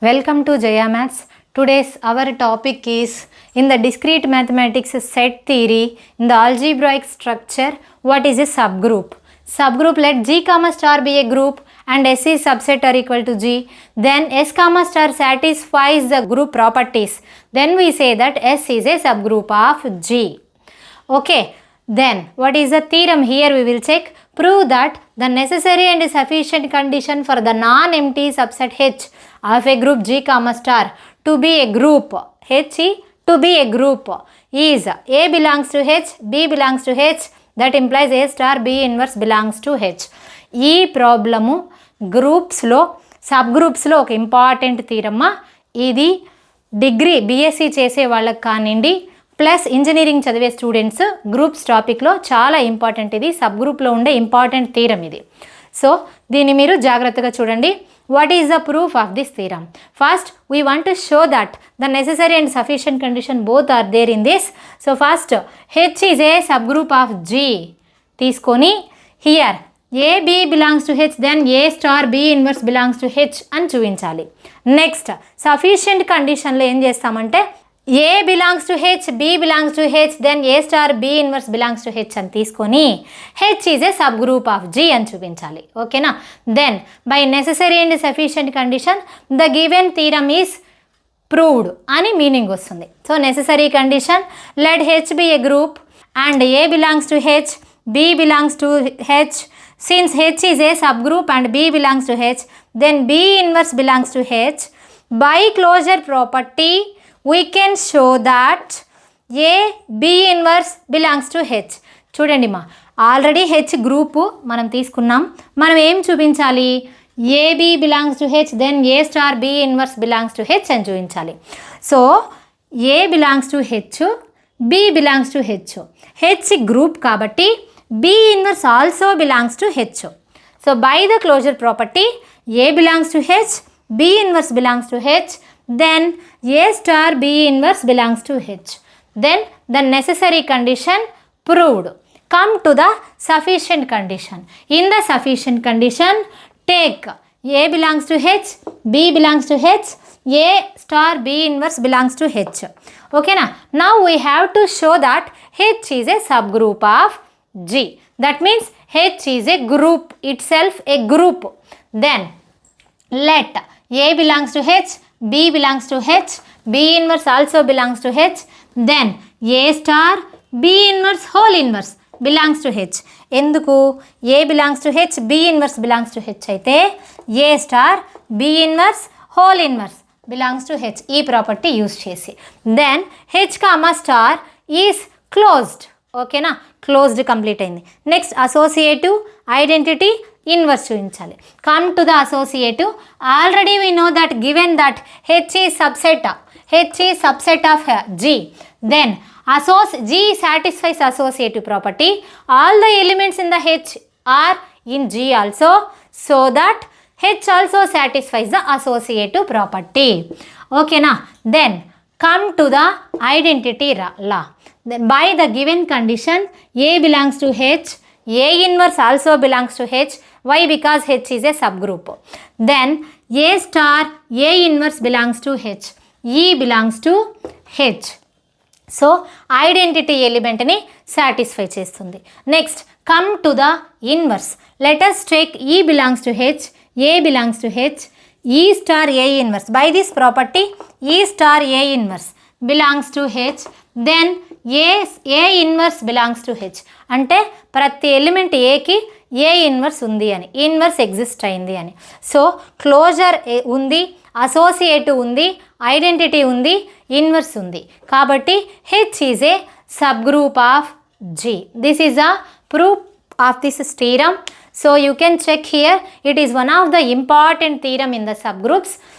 Welcome to JayaMaths. Today's our topic is in the discrete mathematics set theory in the algebraic structure. What is a subgroup? Subgroup, let G comma star be a group and S is subset or equal to G. Then S comma star satisfies the group properties. Then we say that S is a subgroup of G. Okay. Then what is the theorem? Here we will check. Prove that the necessary and sufficient condition for the non-empty subset H of a group G comma star to be a group H to be a group is A belongs to H, B belongs to H, that implies A star B inverse belongs to H. ఈ problem గ్రూప్స్లో సబ్గ్రూప్స్లో ఒక important థీరమ్మా. ఇది degree BSc చేసే వాళ్ళకి కానివ్వండి plus engineering చదివే students groups టాపిక్లో చాలా ఇంపార్టెంట్. ఇది సబ్ గ్రూప్లో ఉండే ఇంపార్టెంట్ థీరం ఇది. సో దీన్ని మీరు జాగ్రత్తగా చూడండి. What is the proof of this theorem? First we want to show that the necessary and sufficient condition both are there in this. So first H is a subgroup of G తీసుకొని here a b belongs to H, then a star b inverse belongs to H అని చూపించాలి. Next sufficient కండిషన్లో ఏం చేస్తామంటే a belongs to H, b belongs to H, then a star b inverse belongs to H అని తీసుకొని H is a subgroup of G అని చూపించాలి. ఓకేనా? Then by necessary and sufficient condition the given theorem is proved అని meaning వస్తుంది. So necessary condition let H be a group and a belongs to H, b belongs to H. Since H is a subgroup and B belongs to H, then B inverse belongs to H. By closure property, we can show that A B inverse belongs to H. చూడండి మా already H group మనం తీసుకున్నాం. మనం ఏం చూపించాలి? AB belongs to H, then A star B inverse belongs to H అని చూపించాలి. So A belongs to H, B belongs to H. H group కాబట్టి B inverse also belongs to H. So by the closure property, A belongs to H, B inverse belongs to H, then A star B inverse belongs to H. Then the necessary condition proved. Come to the sufficient condition. In the sufficient condition, take A belongs to H, B belongs to H, A star B inverse belongs to H. Okay na? Now we have to show that H is a subgroup of G. That means H is a group itself, a group. Then let A belongs to H, B belongs to H, B inverse also belongs to H, then A star B inverse whole inverse belongs to H. ఎందుకు A belongs to H, B inverse belongs to H అయితే A star B inverse whole inverse belongs to H ఈ property use చేసి then H comma star is closed. ఓకేనా? Closed complete అయింది. Next associative identity inverse చూపించాలి. Come to the associative. Already we know that given that H is subset of G, then G satisfies associative property. All the elements in the H are in G also, so that H also satisfies the associative property. ఓకేనా? Then come to the identity law. Then by the given condition A belongs to H, A inverse also belongs to H. Why? Because H is a subgroup. Then A star A inverse belongs to H, E belongs to H. So identity element ni satisfy చేస్తుంది. Next come to the inverse. Let us take E belongs to H, A belongs to H, E star A inverse. By this property E star A inverse belongs to H, then A inverse belongs to H. అంటే ప్రతి element ఏకి ఏ inverse ఉంది అని, inverse exist అయింది అని. So closure ఉంది, associative ఉంది, identity ఉంది, ఇన్వర్స్ ఉంది. కాబట్టి H is a subgroup of G. This is a proof of this theorem. So you can check here, it is one of the important theorem in the subgroups.